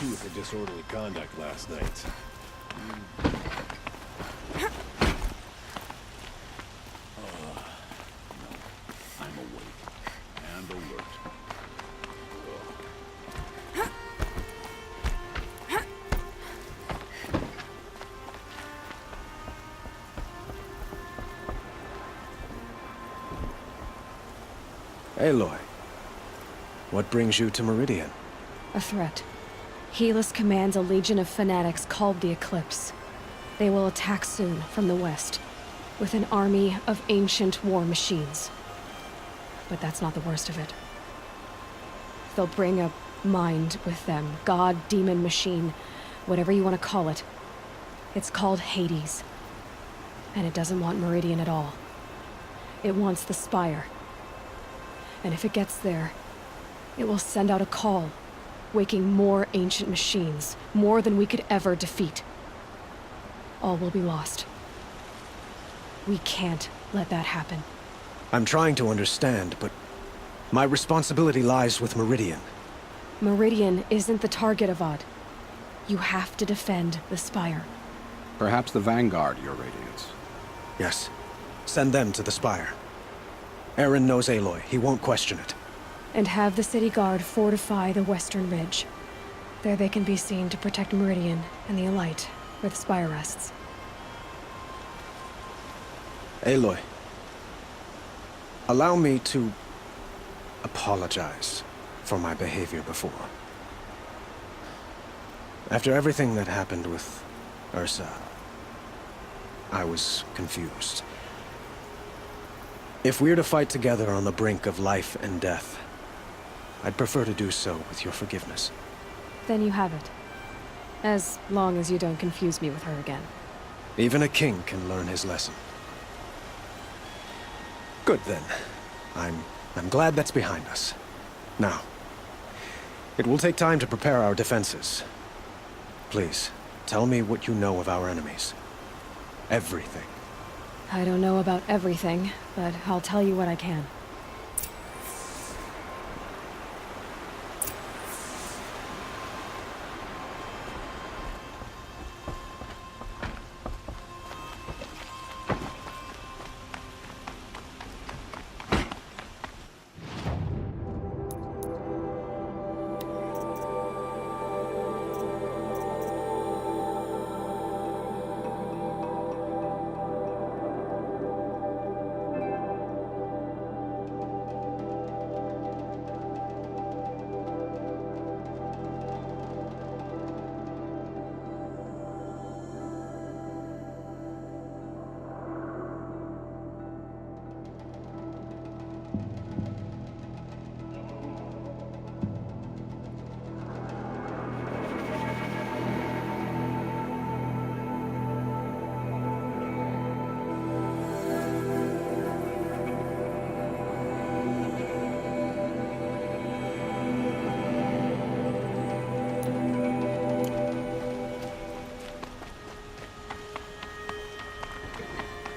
you with the disorderly conduct last night. I'm awake and alert. Aloy, what brings you to Meridian? A threat. Helis commands a legion of fanatics called the Eclipse. They will attack soon from the west, with an army of ancient war machines. But that's not the worst of it. They'll bring a mind with them, god, demon, machine, whatever you want to call it. It's called Hades. And it doesn't want Meridian at all. It wants the Spire. And if it gets there, it will send out a call, waking more ancient machines, more than we could ever defeat. All will be lost. We can't let that happen. I'm trying to understand, but my responsibility lies with Meridian. Meridian isn't the target, Avad. You have to defend the Spire. Perhaps the Vanguard, Your Radiance. Yes. Send them to the Spire. Aaron knows Aloy. He won't question it. And have the city guard fortify the western ridge. There they can be seen to protect Meridian and the Elite, where the Spire rests. Aloy, allow me to apologize for my behavior before. After everything that happened with Ursa, I was confused. If we're to fight together on the brink of life and death, I'd prefer to do so with your forgiveness. Then you have it. As long as you don't confuse me with her again. Even a king can learn his lesson. Good then. I'm glad that's behind us. Now, it will take time to prepare our defenses. Please, tell me what you know of our enemies. Everything. I don't know about everything, but I'll tell you what I can.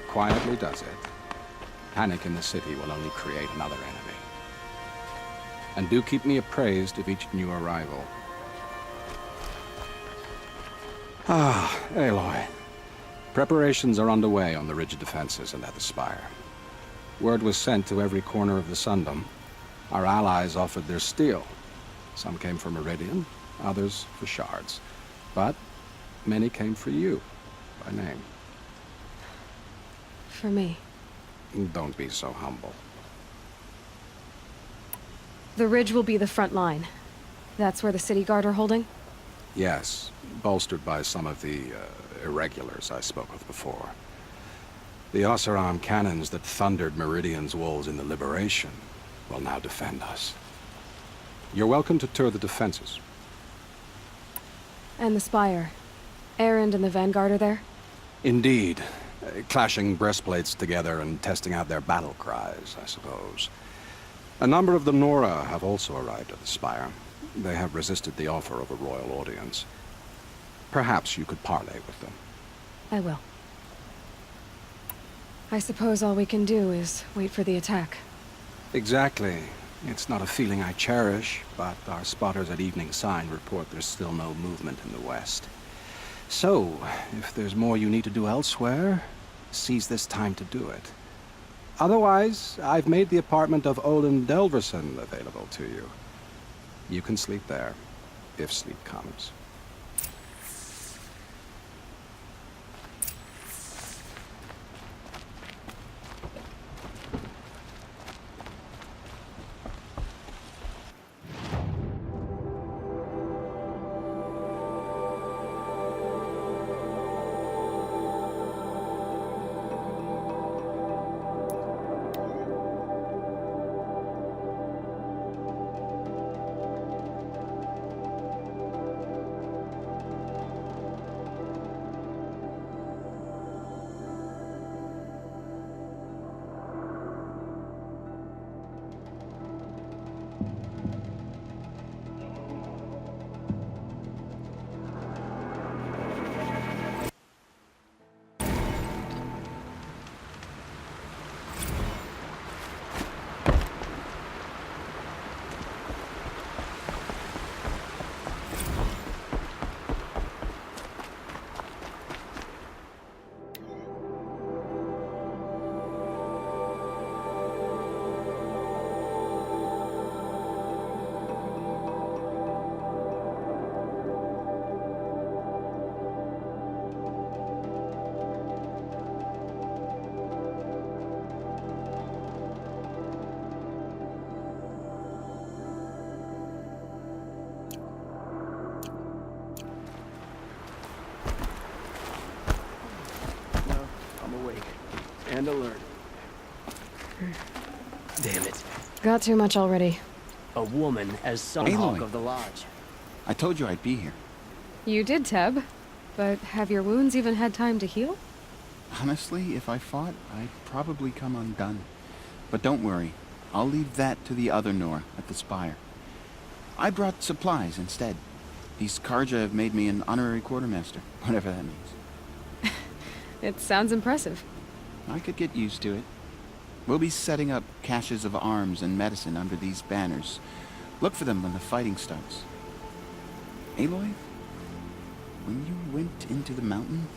Quietly does it. Panic in the city will only create another enemy. And do keep me appraised of each new arrival. Ah, Aloy. Preparations are underway on the ridge defenses and at the Spire. Word was sent to every corner of the Sundom. Our allies offered their steel. Some came for Meridian, others for shards. But many came for you, by name. For me. Don't be so humble. The ridge will be the front line. That's where the city guard are holding? Yes, bolstered by some of the irregulars I spoke of before. The Oseram cannons that thundered Meridian's walls in the Liberation will now defend us. You're welcome to tour the defenses. And the Spire. Erend and the Vanguard are there? Indeed. Clashing breastplates together and testing out their battle cries, I suppose. A number of the Nora have also arrived at the Spire. They have resisted the offer of a royal audience. Perhaps you could parley with them. I will. I suppose all we can do is wait for the attack. Exactly. It's not a feeling I cherish, but our spotters at Evening Sign report there's still no movement in the west. So, if there's more you need to do elsewhere, seize this time to do it. Otherwise, I've made the apartment of Olin Delverson available to you. You can sleep there, if sleep comes. And alert. Damn it. Got too much already. A woman as Sunhawk Aloy. of the Lodge. I told you I'd be here. You did, Teb. But have your wounds even had time to heal? Honestly, if I fought, I'd probably come undone. But don't worry. I'll leave that to the other Nor at the Spire. I brought supplies instead. These Karja have made me an honorary quartermaster, whatever that means. It sounds impressive. I could get used to it. We'll be setting up caches of arms and medicine under these banners. Look for them when the fighting starts. Aloy, when you went into the mountain,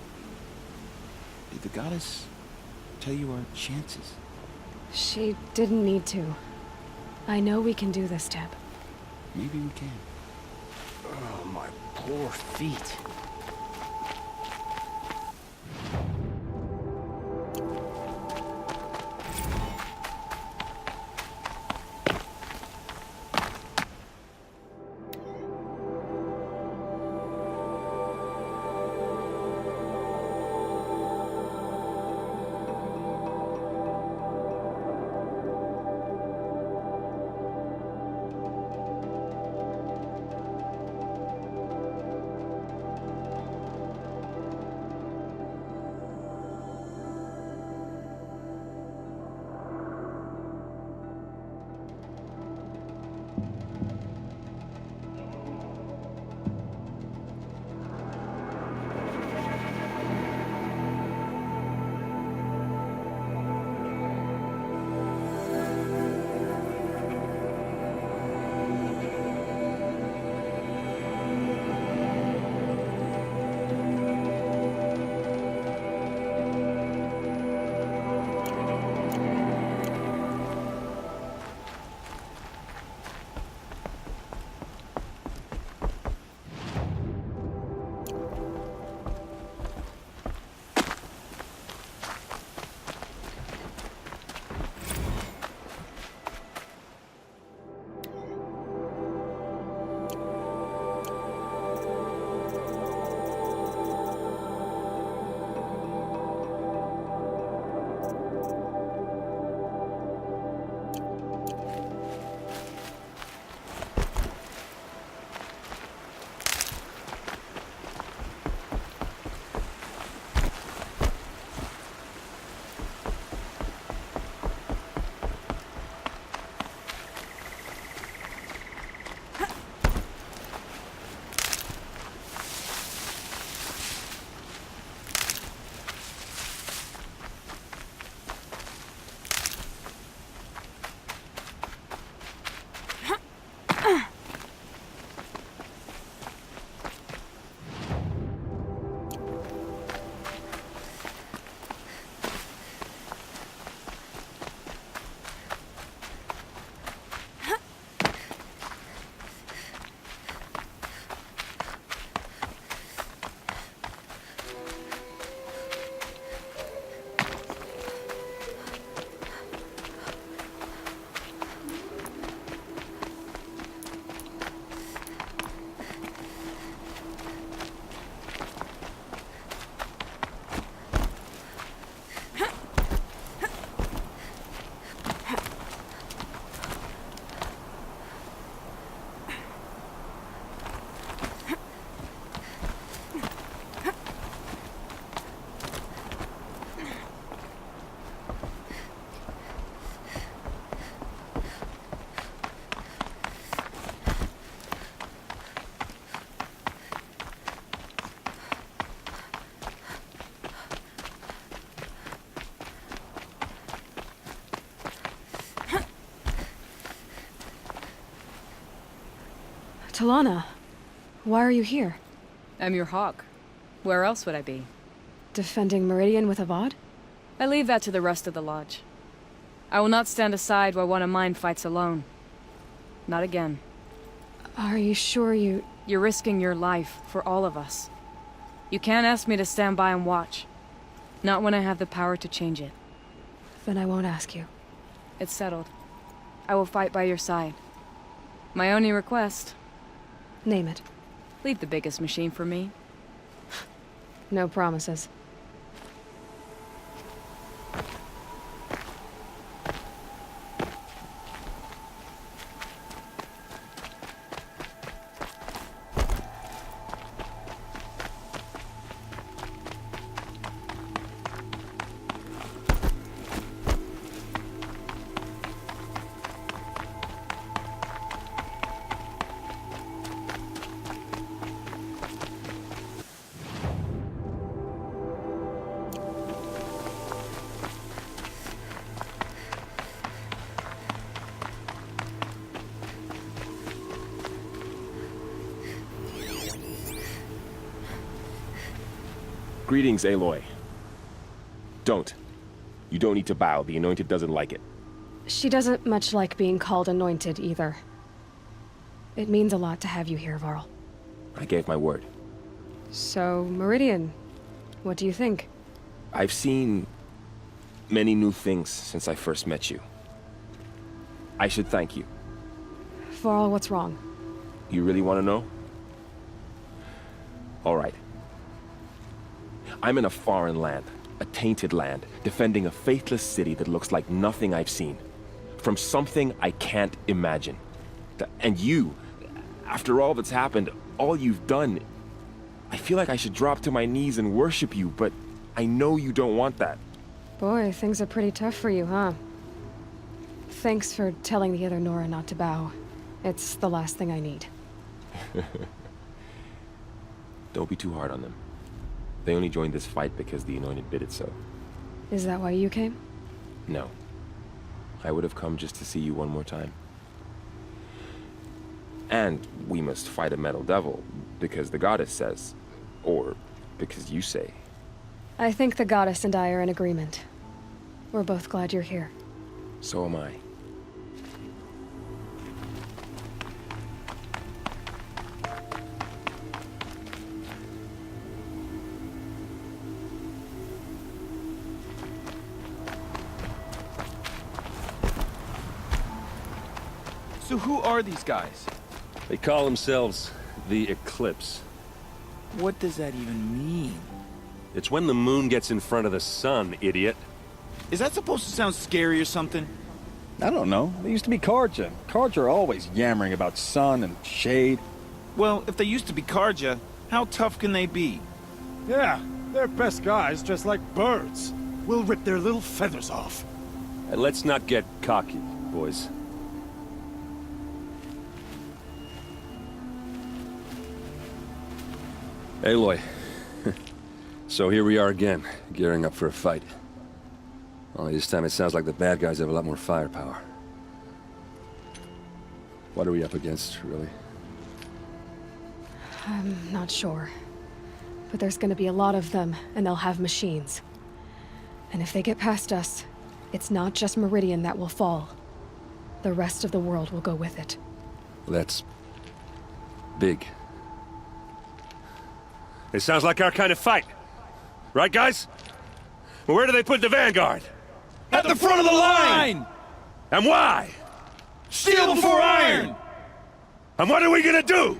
did the goddess tell you our chances? She didn't need to. I know we can do this, Teb. Maybe we can. Oh, my poor feet. Talana, why are you here? I'm your hawk. Where else would I be? Defending Meridian with Avad? I leave that to the rest of the Lodge. I will not stand aside while one of mine fights alone. Not again. Are you sure you... You're risking your life for all of us. You can't ask me to stand by and watch. Not when I have the power to change it. Then I won't ask you. It's settled. I will fight by your side. My only request, Name it. leave the biggest machine for me. No promises. Greetings, Aloy. Don't. You don't need to bow. The Anointed doesn't like it. She doesn't much like being called anointed, either. It means a lot to have you here, Varl. I gave my word. So, Meridian, what do you think? I've seen many new things since I first met you. I should thank you. Varl, what's wrong? You really want to know? All right. I'm in a foreign land, a tainted land, defending a faithless city that looks like nothing I've seen. From something I can't imagine. And you, after all that's happened, all you've done, I feel like I should drop to my knees and worship you, but I know you don't want that. Boy, things are pretty tough for you, huh? Thanks for telling the other Nora not to bow. It's the last thing I need. Don't be too hard on them. They only joined this fight because the Anointed bid it so. Is that why you came? No. I would have come just to see you one more time. And we must fight a metal devil, because the goddess says. Or because you say. I think the goddess and I are in agreement. We're both glad you're here. So am I. So who are these guys? They call themselves the Eclipse. What does that even mean? It's when the moon gets in front of the sun, idiot. Is that supposed to sound scary or something? I don't know. They used to be Karja. Karja are always yammering about sun and shade. Well, if they used to be Karja, how tough can they be? Yeah, they're best guys dressed like birds. We'll rip their little feathers off. And let's not get cocky, boys. Aloy. So here we are again, gearing up for a fight. Only this time it sounds like the bad guys have a lot more firepower. What are we up against, really? I'm not sure. But there's gonna be a lot of them, and they'll have machines. And if they get past us, it's not just Meridian that will fall. The rest of the world will go with it. That's big. It sounds like our kind of fight. Right, guys? Well, where do they put the Vanguard? At the front of the line! And why? Steel before iron! And what are we gonna do?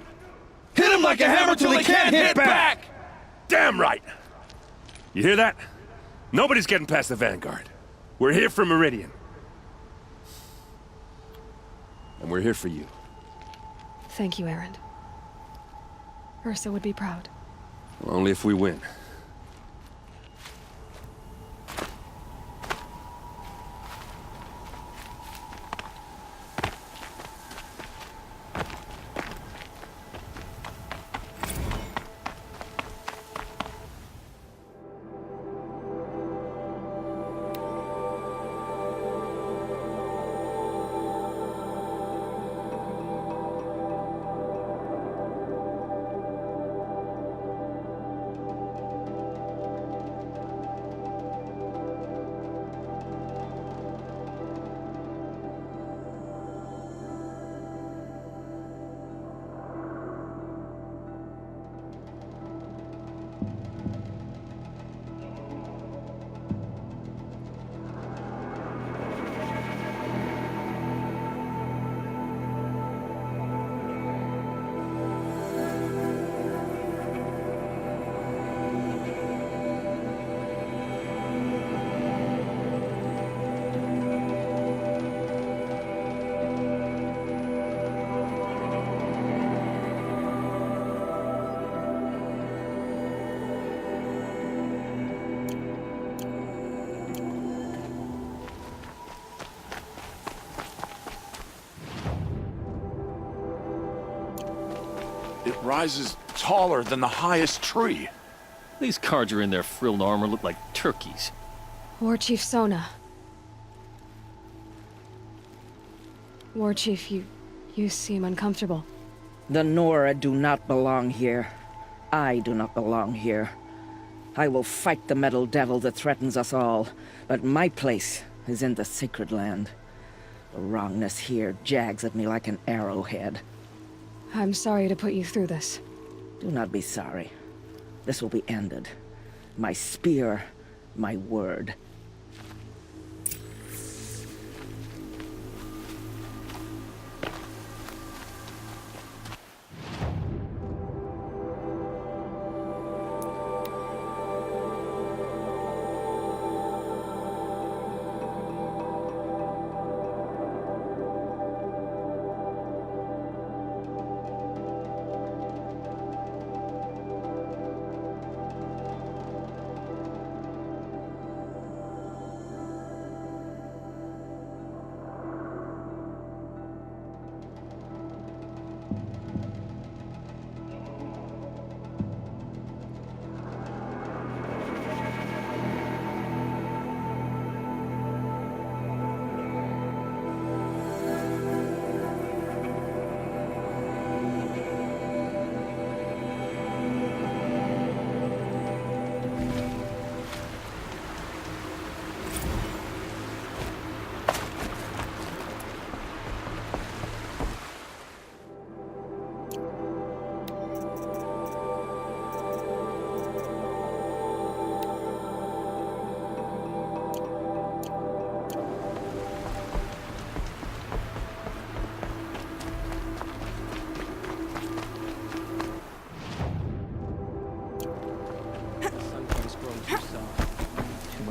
Hit him like a hammer till he can't hit back! Damn right! You hear that? Nobody's getting past the Vanguard. We're here for Meridian. And we're here for you. Thank you, Erend. Ursa would be proud. Well, only if we win. It rises taller than the highest tree. These Karja in their frilled armor look like turkeys. War Chief Sona. War Chief, you seem uncomfortable. The Nora do not belong here. I do not belong here. I will fight the metal devil that threatens us all, but my place is in the sacred land. The wrongness here jags at me like an arrowhead. I'm sorry to put you through this. Do not be sorry. This will be ended. My spear, my word.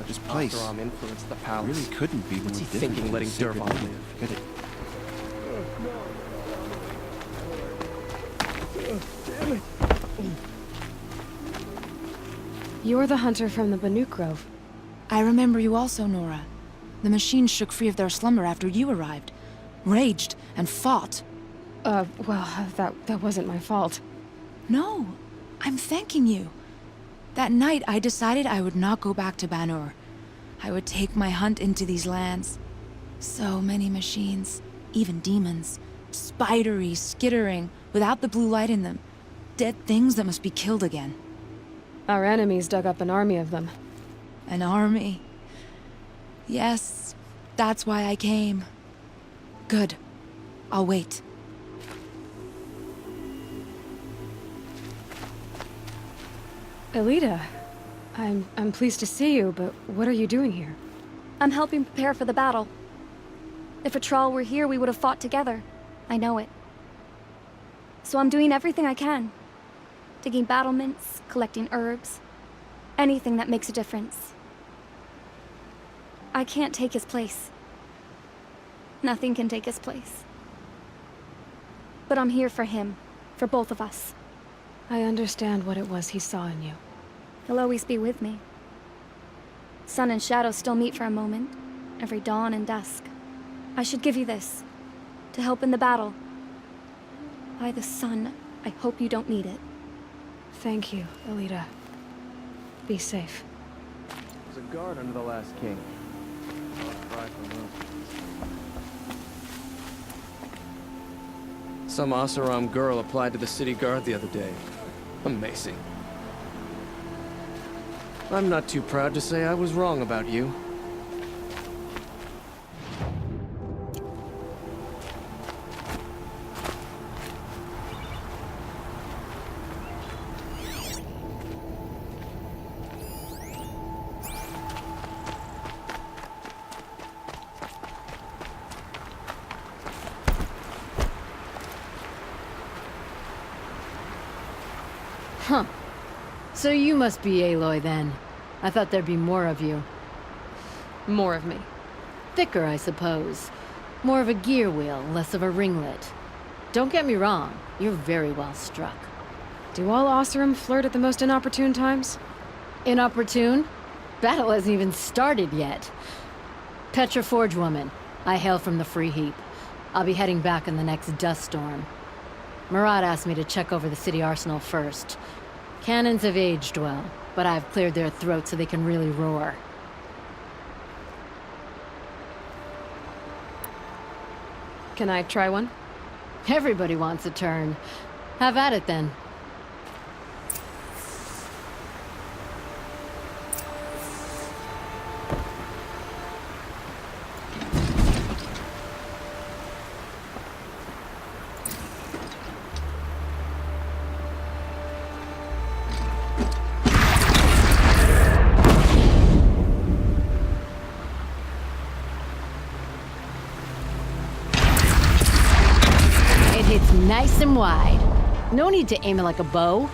This place influenced the palace. really couldn't be What's more he different thinking, than letting the sacred Durval land. live? Could it? You're the hunter from the Banuk Grove. I remember you also, Nora. The machines shook free of their slumber after you arrived. Raged and fought. Well, that wasn't my fault. No, I'm thanking you. That night, I decided I would not go back to Banur. I would take my hunt into these lands. So many machines, even demons. Spidery, skittering, without the blue light in them. Dead things that must be killed again. Our enemies dug up an army of them. An army. Yes, that's why I came. Good. I'll wait. Elita, I'm pleased to see you, but what are you doing here? I'm helping prepare for the battle. If Atral were here, we would have fought together. I know it. So I'm doing everything I can. Digging battlements, collecting herbs. Anything that makes a difference. I can't take his place. Nothing can take his place. But I'm here for him. For both of us. I understand what it was he saw in you. He'll always be with me. Sun and shadow still meet for a moment. Every dawn and dusk. I should give you this. To help in the battle. By the sun, I hope you don't need it. Thank you, Elita. Be safe. There's a guard under the last king. Some Asaram girl applied to the city guard the other day. Amazing. I'm not too proud to say I was wrong about you. Huh. So you must be Aloy then. I thought there'd be more of you. More of me. Thicker, I suppose. More of a gear wheel, less of a ringlet. Don't get me wrong, you're very well struck. Do all Oseram flirt at the most inopportune times? Inopportune? Battle hasn't even started yet. Petra Forge woman. I hail from the Free Heap. I'll be heading back in the next dust storm. Marat asked me to check over the city arsenal first. Cannons have aged well, but I've cleared their throats so they can really roar. Can I try one? Everybody wants a turn. Have at it then. It's nice and wide. No need to aim it like a bow.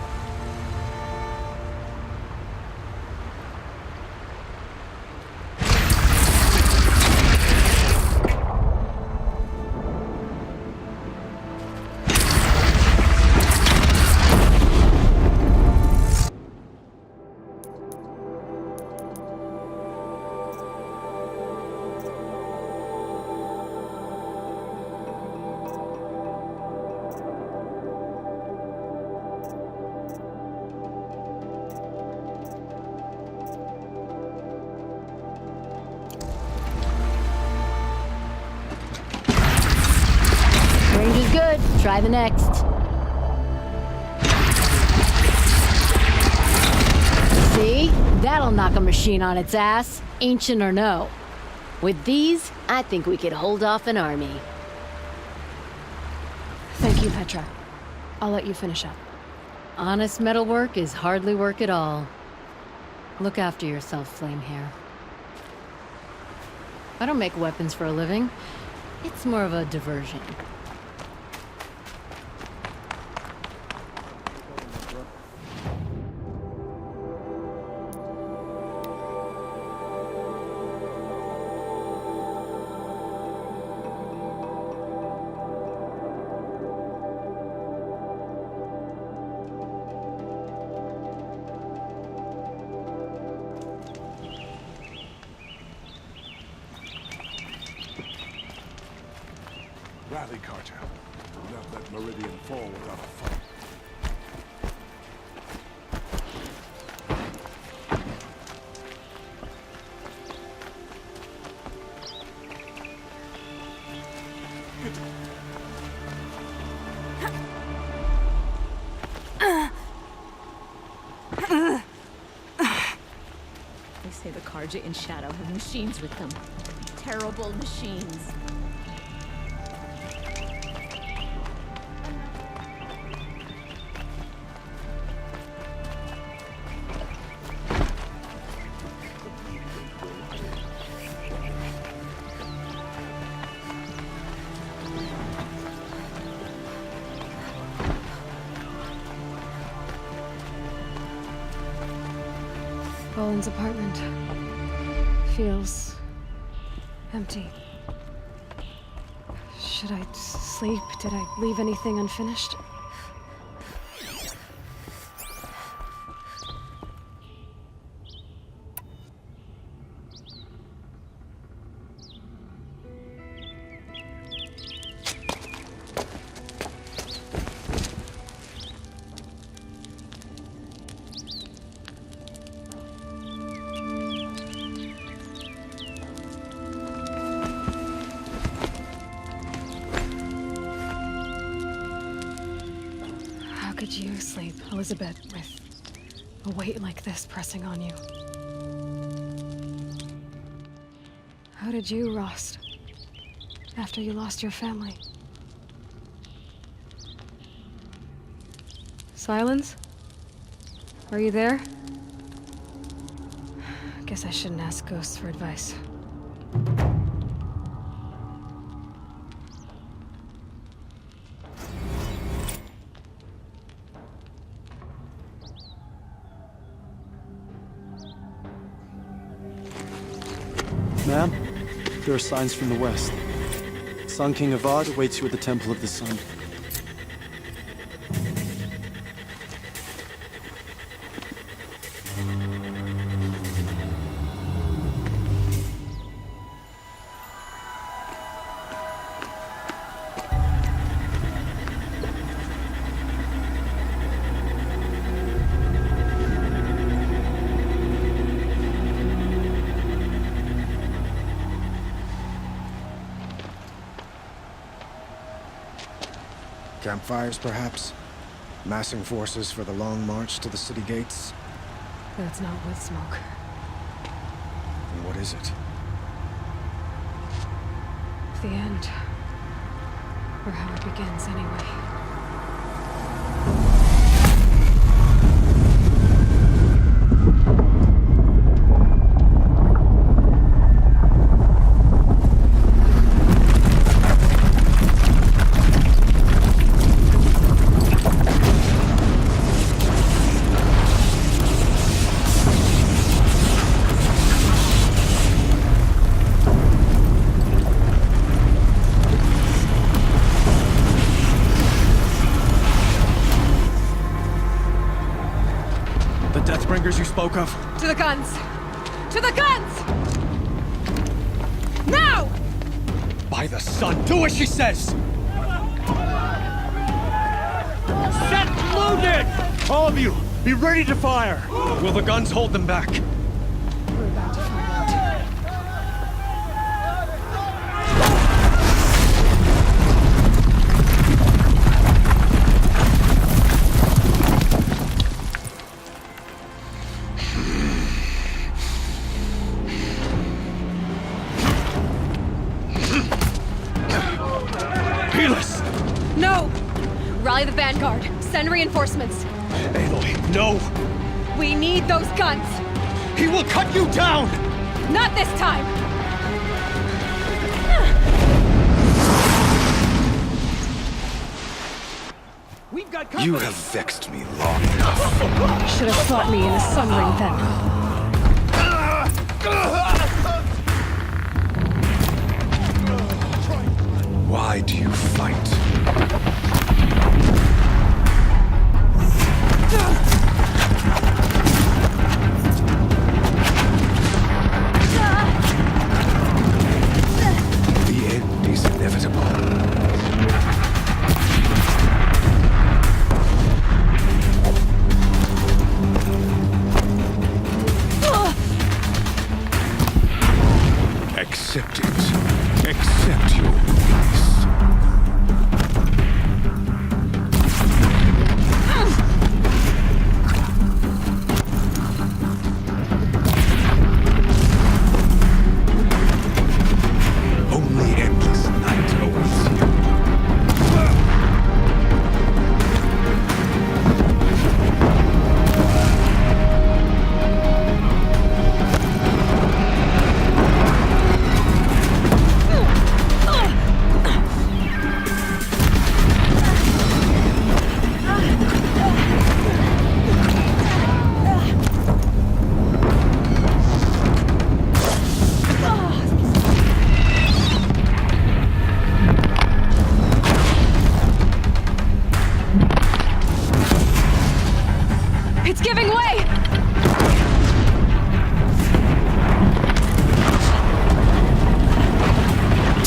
Range is good. Try the next. See? That'll knock a machine on its ass, ancient or no. With these, I think we could hold off an army. Thank you, Petra. I'll let you finish up. Honest metalwork is hardly work at all. Look after yourself, Flamehair. I don't make weapons for a living. It's more of a diversion. Rally, Carter. Do not let Meridian fall without a fight. They say the Karja in Shadow have machines with them. Terrible machines. Boland's apartment feels empty. Should I sleep? Did I leave anything unfinished? How could you sleep, Elizabeth, with a weight like this pressing on you? How did you, Rost, after you lost your family? Silence? Are you there? Guess I shouldn't ask ghosts for advice. Ma'am, there are signs from the west. Sun King Avad awaits you at the Temple of the Sun. Campfires, perhaps? Massing forces for the long march to the city gates? That's not wood smoke. And what is it? The end. Or how it begins, anyway. Deathbringers you spoke of? To the guns! To the guns! Now! By the sun, do as she says! Set loaded! All of you, be ready to fire! Will the guns hold them back? We're about to find out. No! Rally the vanguard. Send reinforcements. Aloy, no! We need those guns! He will cut you down! Not this time! We've got You have vexed me long enough. Should have fought me in the sun ring then. Why do you fight? The end is inevitable. Accept it. Accept your peace. Only endless night awaits you. It's giving way!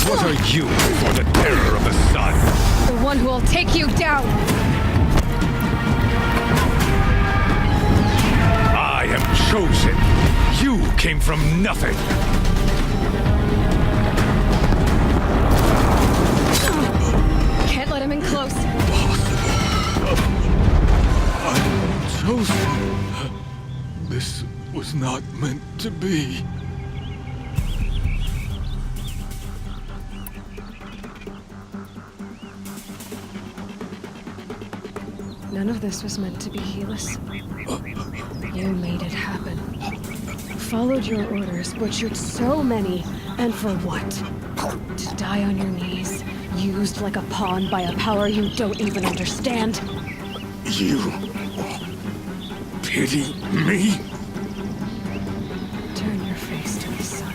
What are you for the terror of the sun? The one who will take you down! I am chosen. You came from nothing. Can't let him in close. I'm chosen. This was not meant to be. None of this was meant to be, Helis. You made it happen. Followed your orders, butchered so many, and for what? To die on your knees, used like a pawn by a power you don't even understand. You pity me? Turn your face to the sun.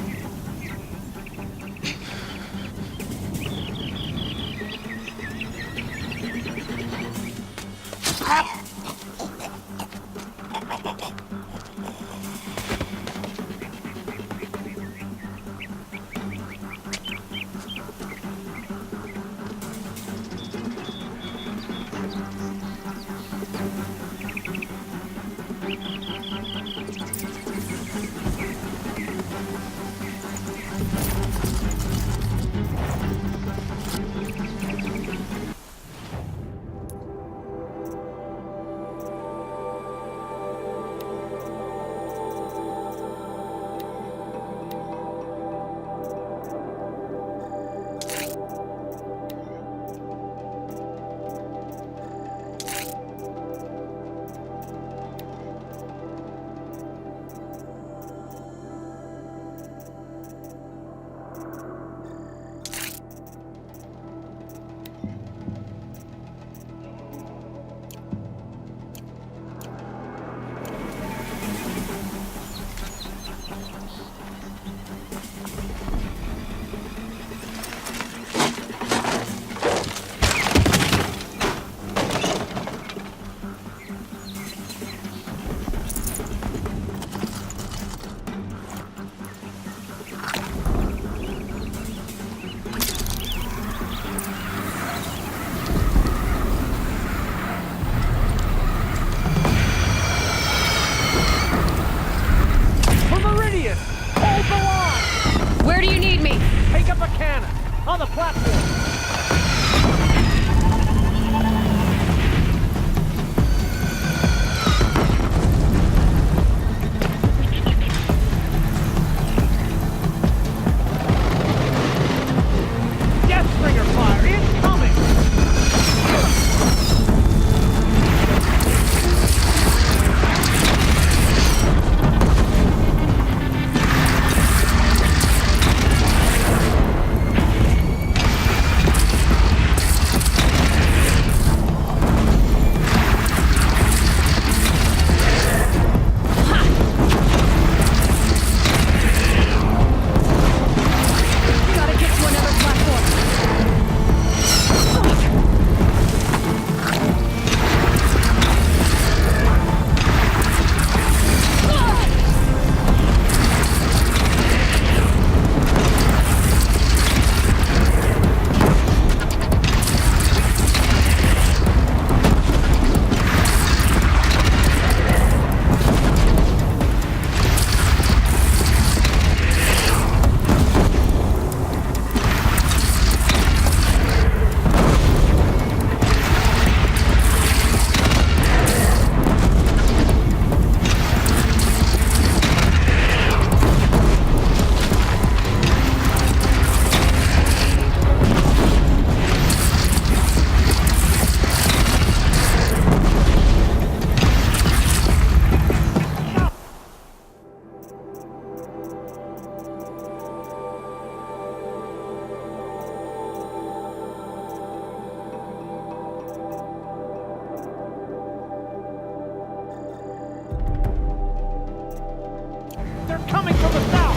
coming from the south!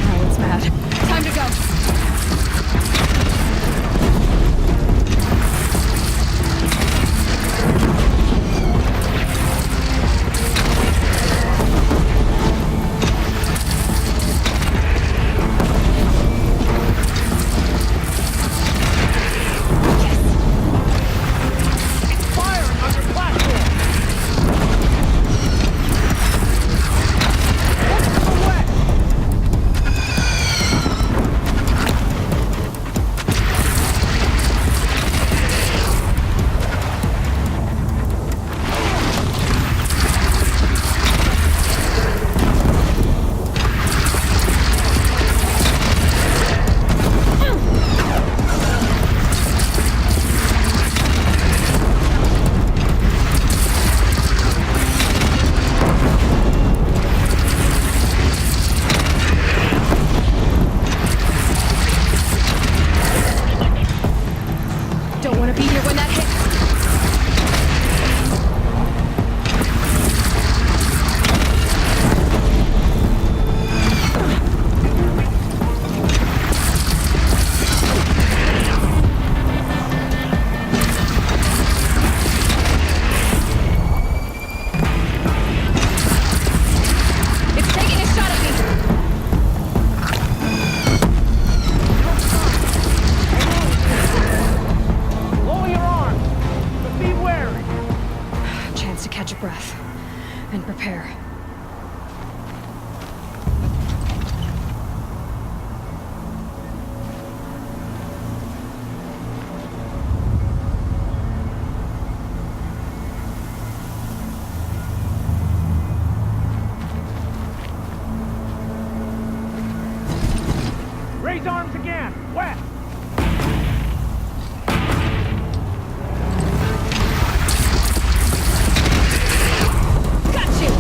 Now it's mad. Time to go. Firing on your platform! Look to the west! Don't want to be here when that hits. It's taking a shot at me. Lower your arms, but be wary. Chance to catch a breath and prepare. Raise arms again, west! Got you!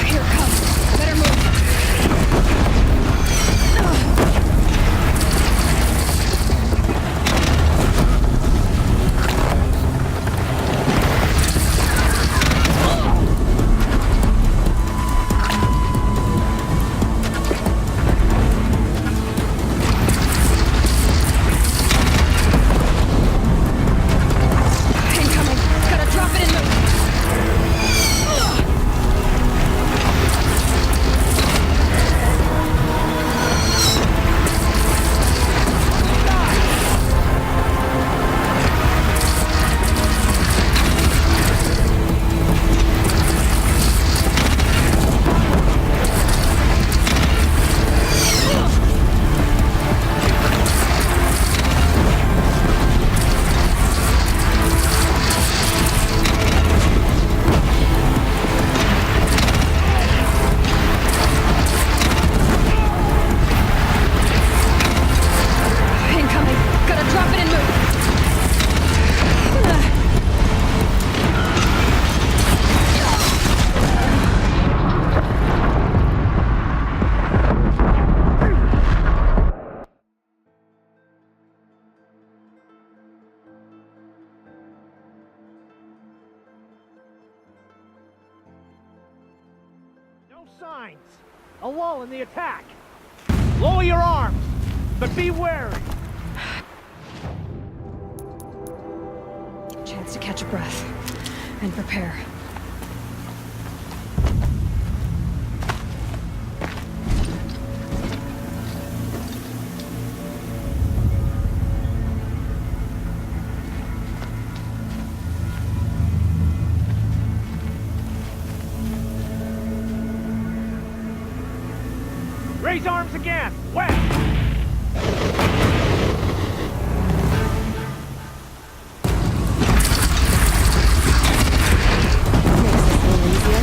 Here it comes. Better move. Incoming. Gotta drop it and move. Incoming. Gotta drop it and move. No signs. A lull in the attack. Lower your arms, but be wary. Chance to catch a breath and prepare. Raise arms again, west! Makes this a little easier.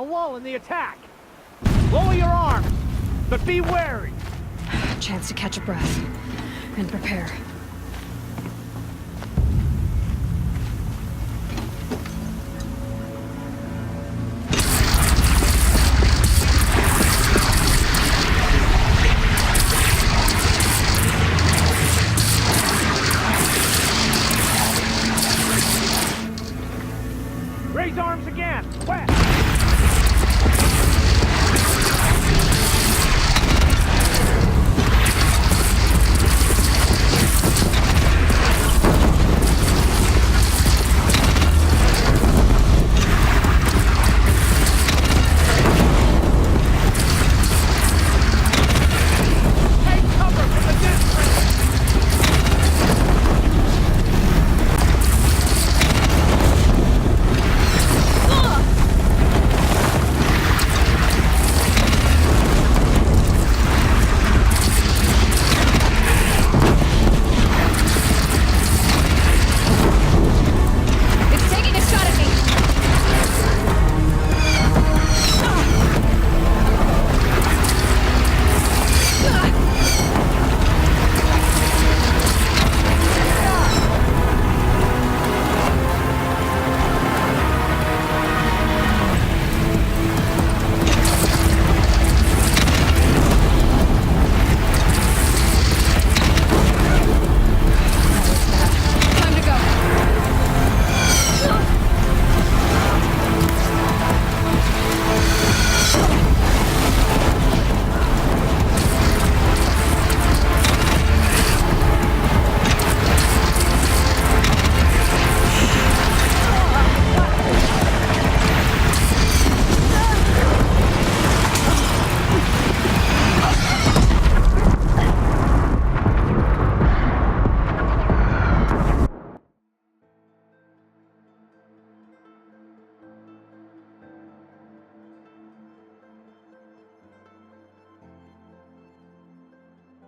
lull in the attack. Lower your arms, but be wary. Chance to catch a breath and prepare. Raise arms again. West.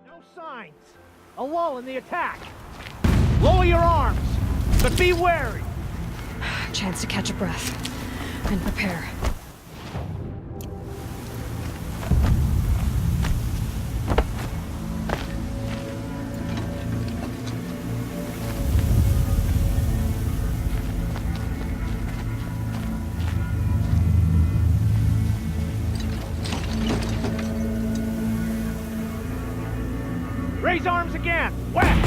No signs. A lull in the attack. Lower your arms, but be wary. Chance to catch a breath and prepare. Raise arms again. West.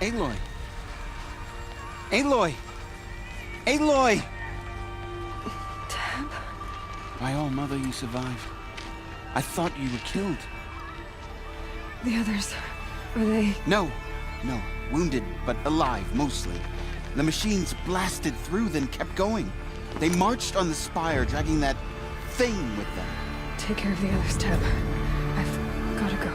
Aloy! Aloy! Aloy! Tab? My all mother, you survived. I thought you were killed. The others, are they... No. Wounded, but alive, mostly. The machines blasted through, then kept going. They marched on the spire, dragging that thing with them. Take care of the others, Tab. I've gotta go.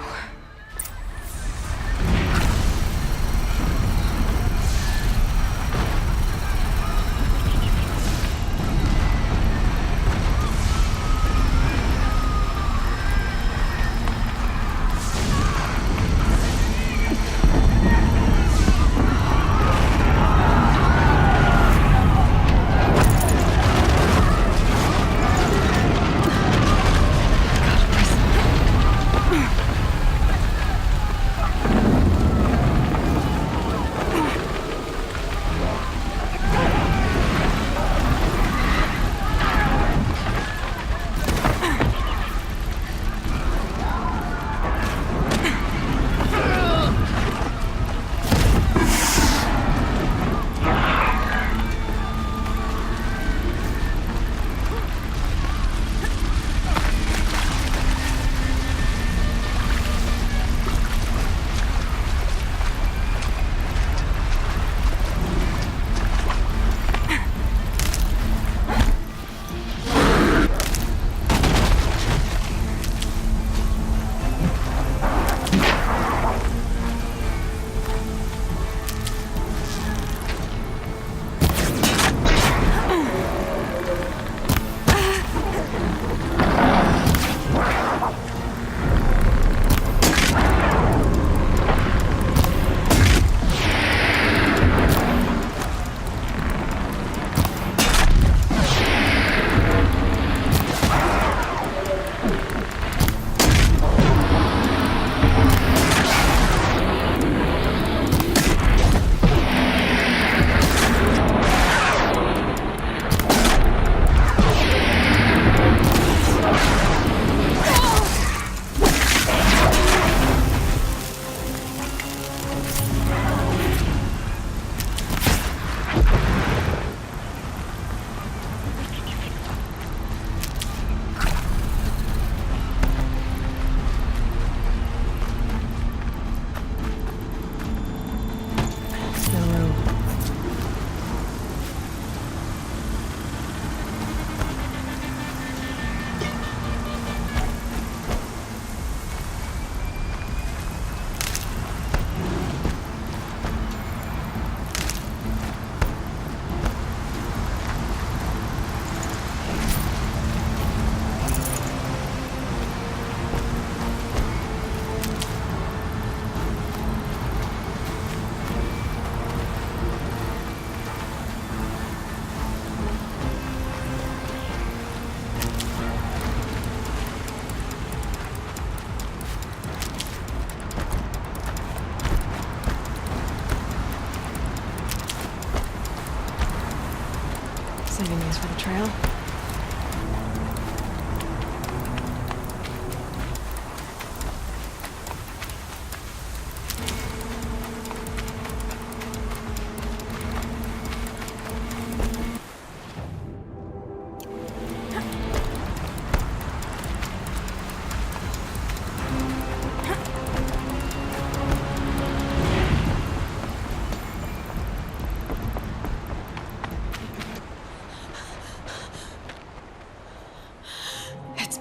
Any news for the trail?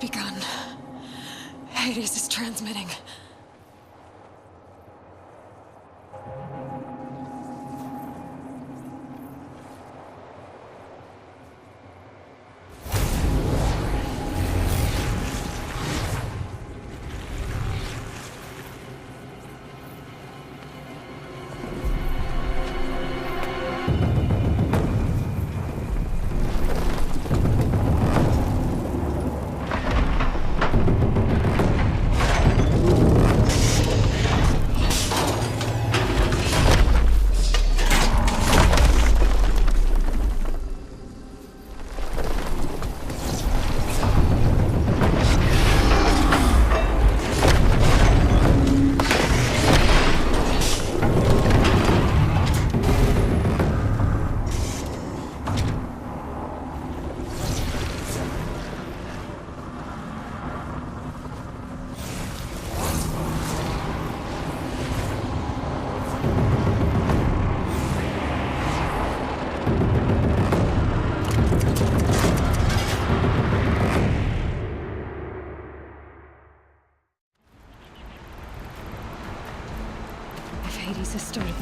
Begun. Hades is transmitting.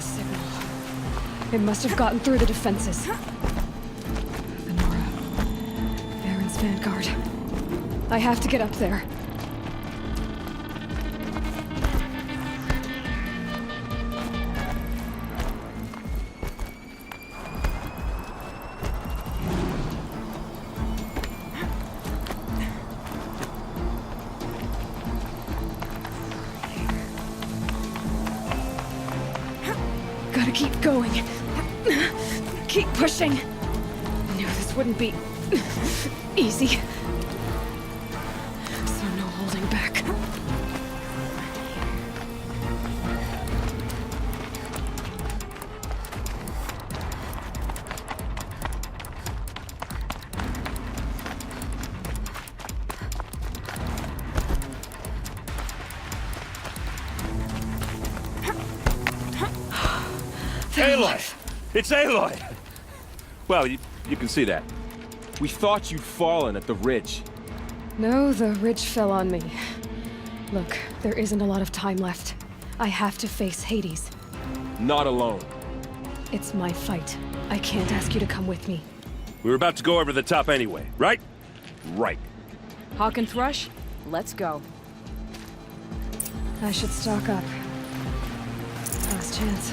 signal. It must have gotten through the defenses. Venora. Baron's vanguard. I have to get up there. Gotta keep going. Keep pushing. Knew this wouldn't be easy. So no holding back. Aloy! It's Aloy! Well, you can see that. We thought you'd fallen at the ridge. No, the ridge fell on me. Look, there isn't a lot of time left. I have to face Hades. Not alone. It's my fight. I can't ask you to come with me. We were about to go over the top anyway, right? Right. Hawk and Thrush, let's go. I should stock up. Last chance.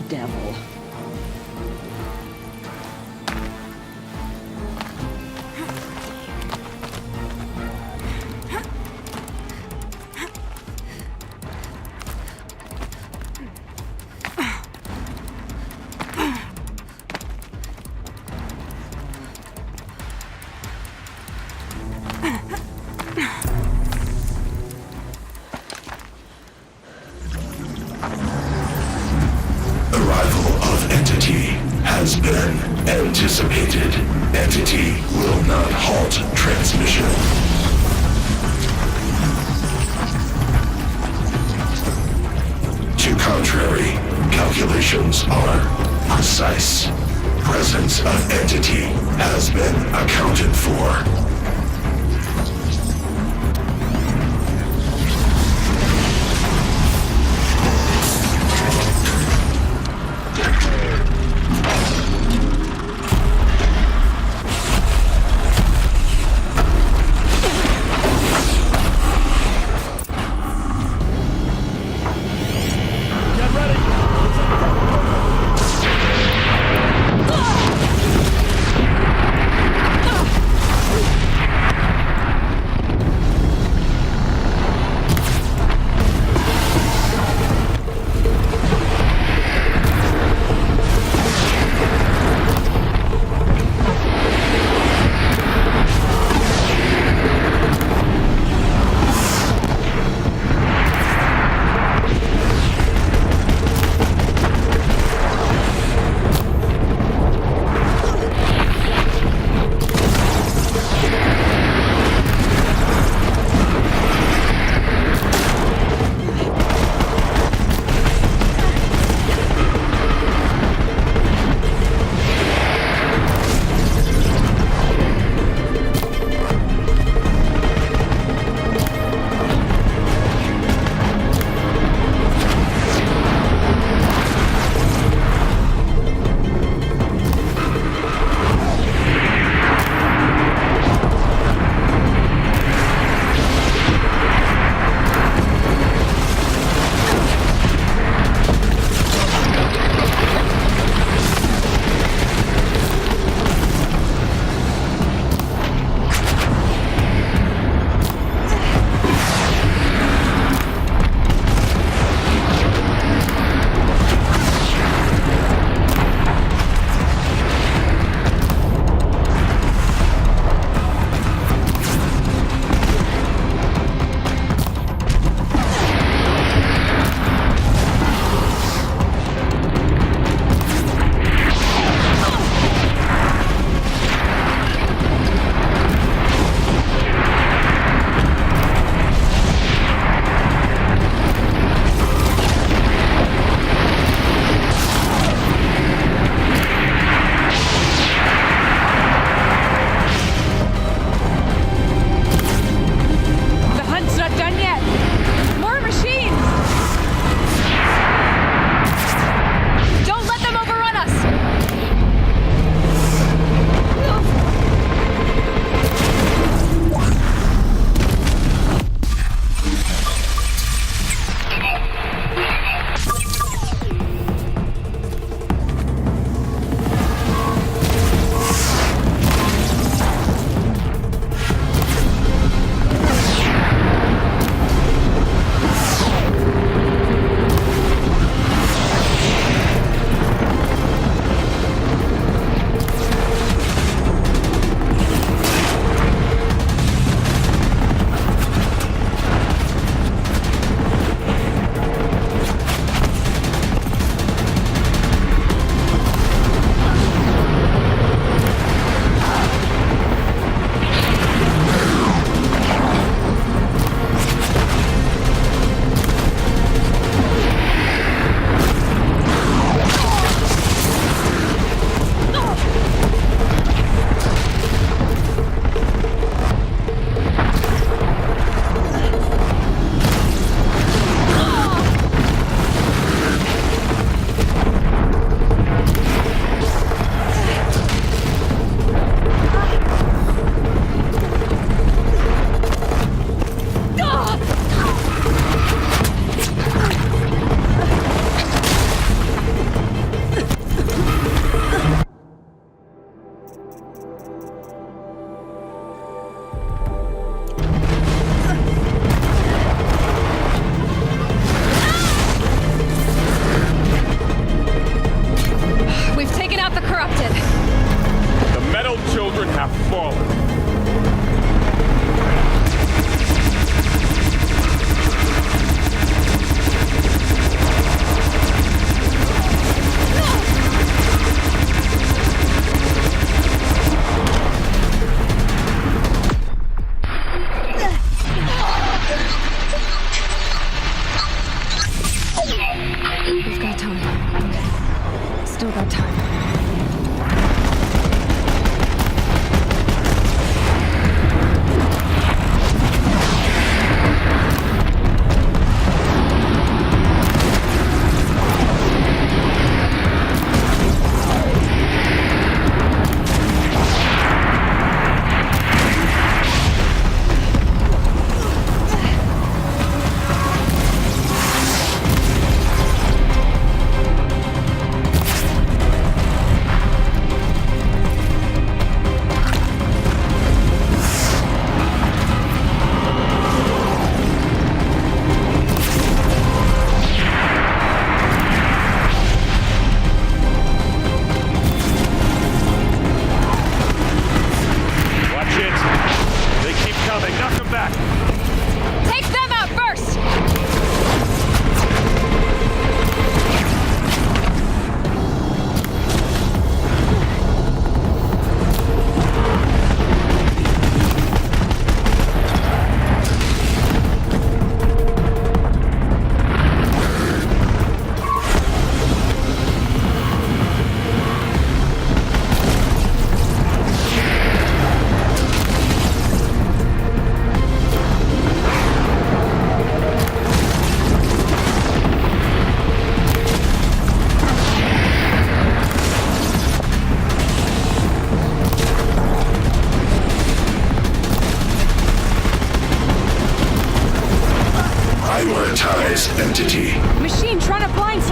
Devil. Has been anticipated. Entity will not halt transmission. To contrary, calculations are precise. Presence of entity has been accounted for.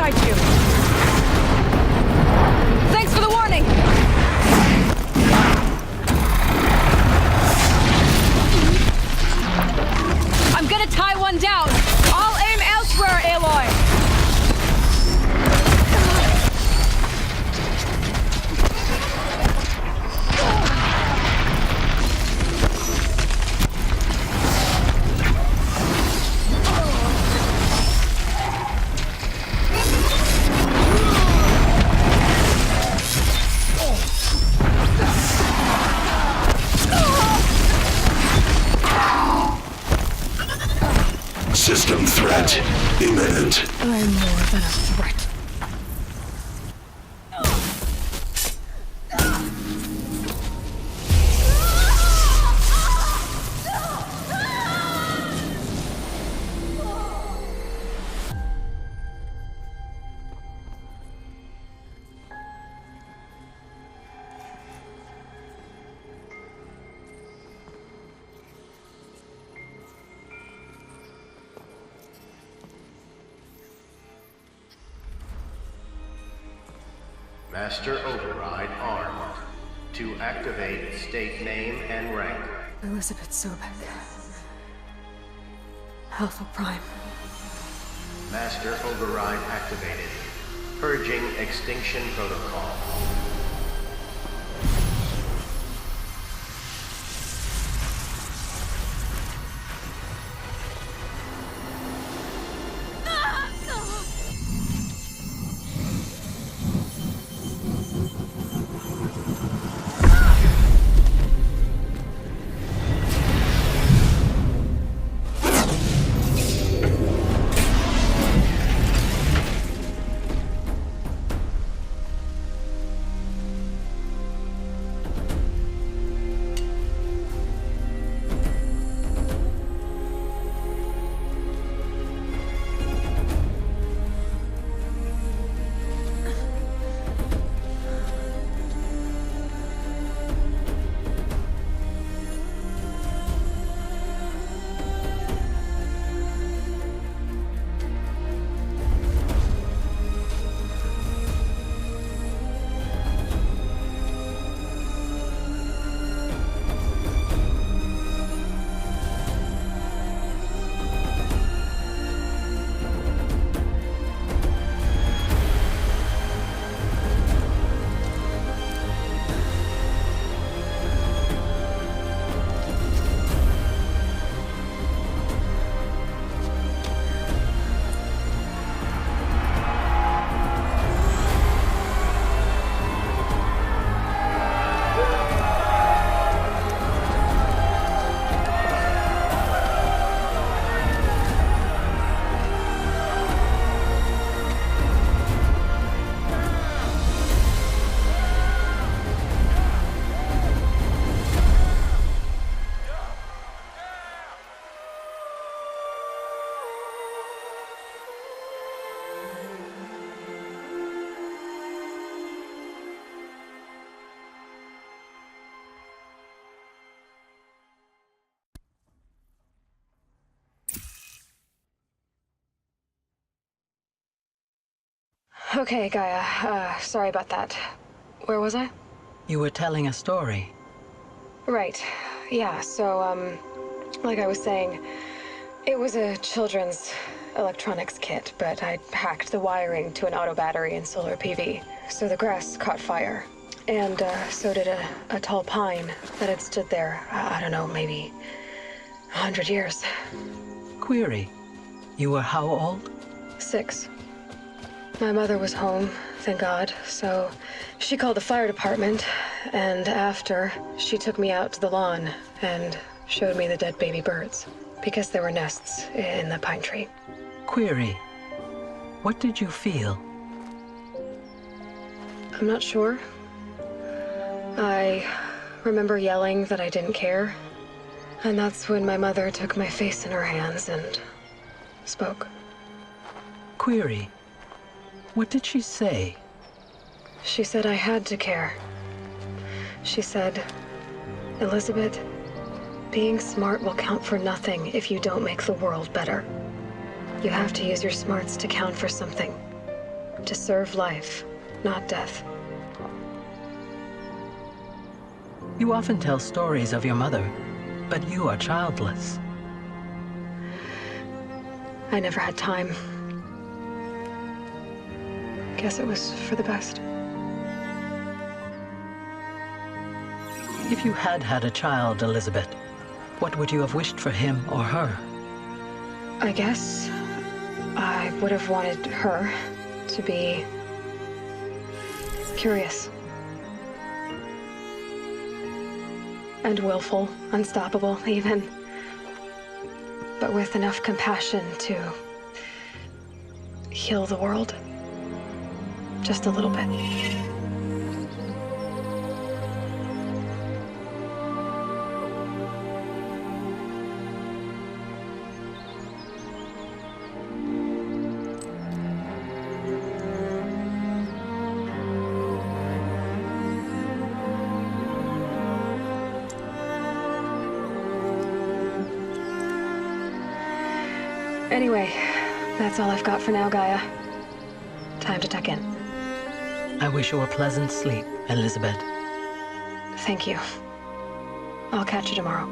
fight you. Thanks for the warning! I'm gonna tie one down. I'll aim elsewhere, Aloy. System threat imminent. I'm more than a threat. Master Override armed. To activate, state name and rank. Elizabeth Sobek. Alpha Prime. Master Override activated. Purging extinction protocol. Okay, Gaia. Sorry about that. Where was I? You were telling a story. Right. Yeah, so, like I was saying, it was a children's electronics kit, but I'd hacked the wiring to an auto battery and solar PV. So the grass caught fire. And, so did a tall pine that had stood there, I don't know, maybe 100 years. Query. You were how old? 6. My mother was home, thank God, so she called the fire department, and after, she took me out to the lawn and showed me the dead baby birds, because there were nests in the pine tree. Query. What did you feel? I'm not sure. I remember yelling that I didn't care, and that's when my mother took my face in her hands and spoke. Query. What did she say? She said I had to care. She said, Elizabeth, being smart will count for nothing if you don't make the world better. You have to use your smarts to count for something. To serve life, not death. You often tell stories of your mother, but you are childless. I never had time. Guess it was for the best. If you had had a child, Elizabeth, what would you have wished for him or her? I guess I would have wanted her to be curious. And willful, unstoppable, even. But with enough compassion to heal the world. Just a little bit. Anyway, that's all I've got for now, Gaia. Time to tuck in. I wish you a pleasant sleep, Elizabeth. Thank you. I'll catch you tomorrow.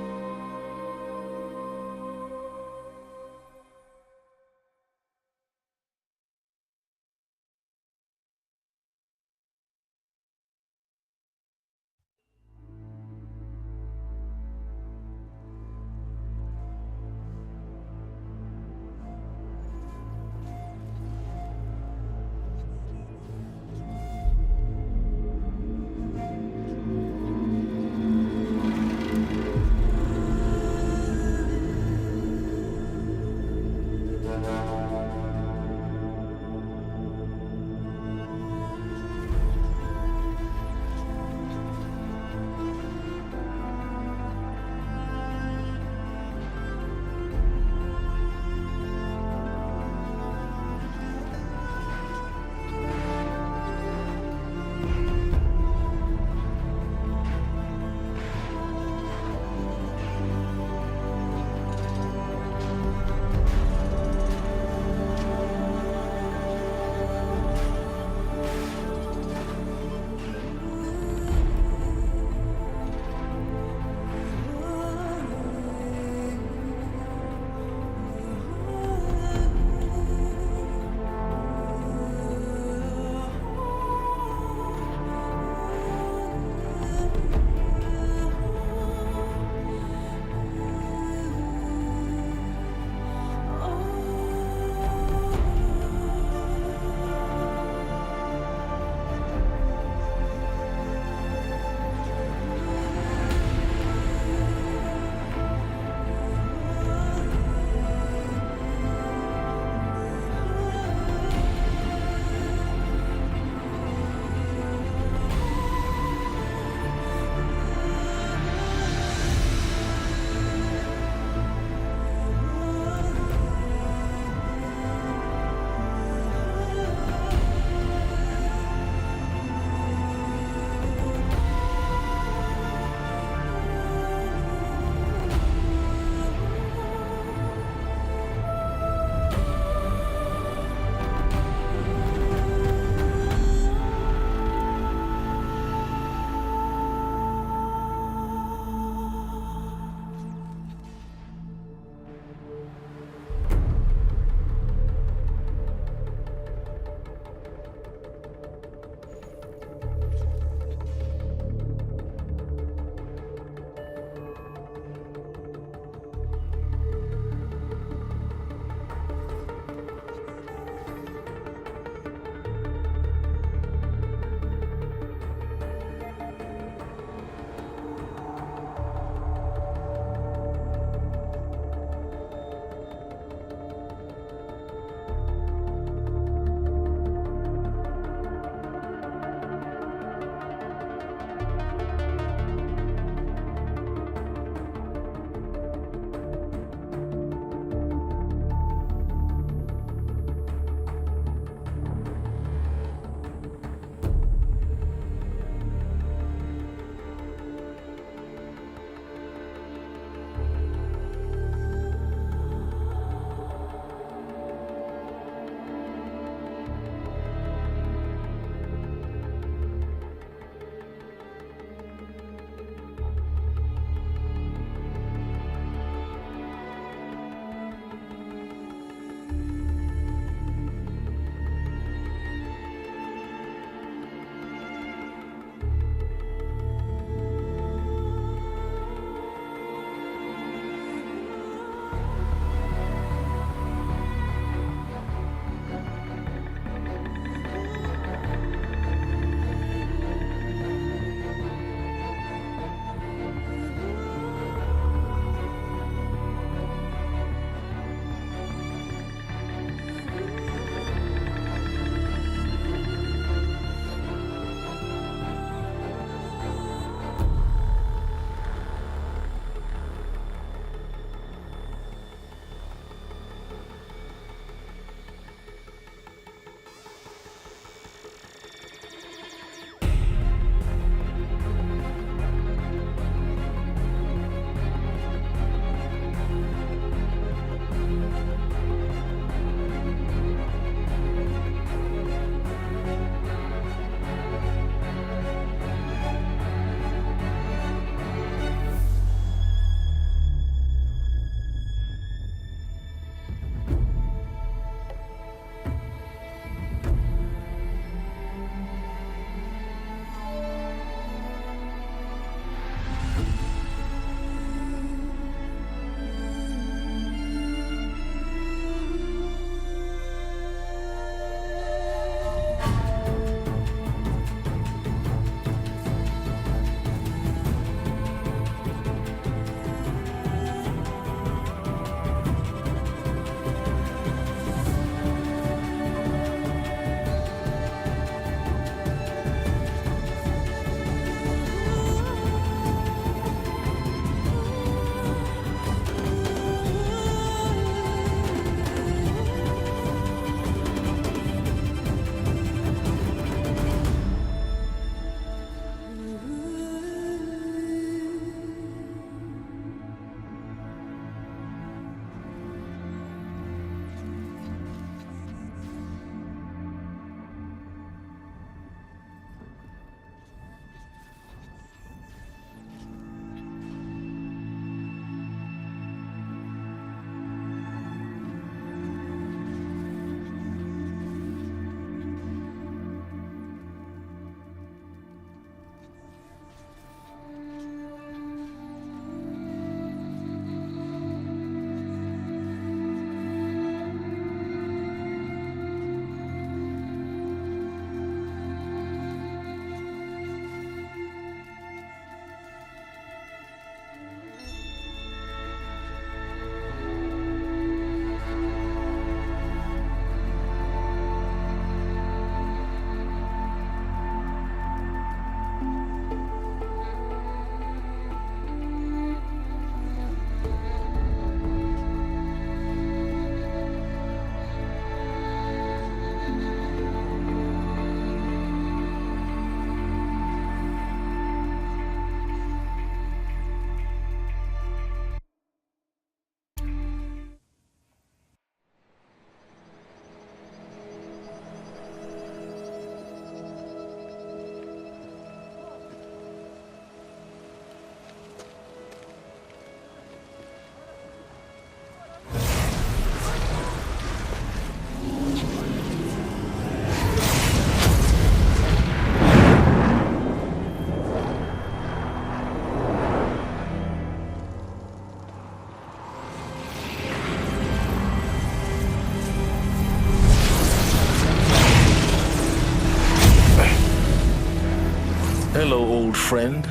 Hello, old friend.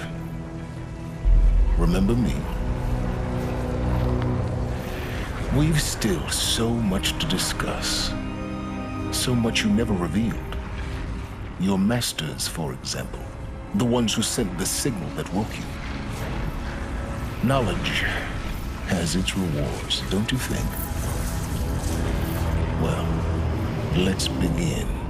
Remember me? We've still so much to discuss. So much you never revealed. Your masters, for example. The ones who sent the signal that woke you. Knowledge has its rewards, don't you think? Well, let's begin.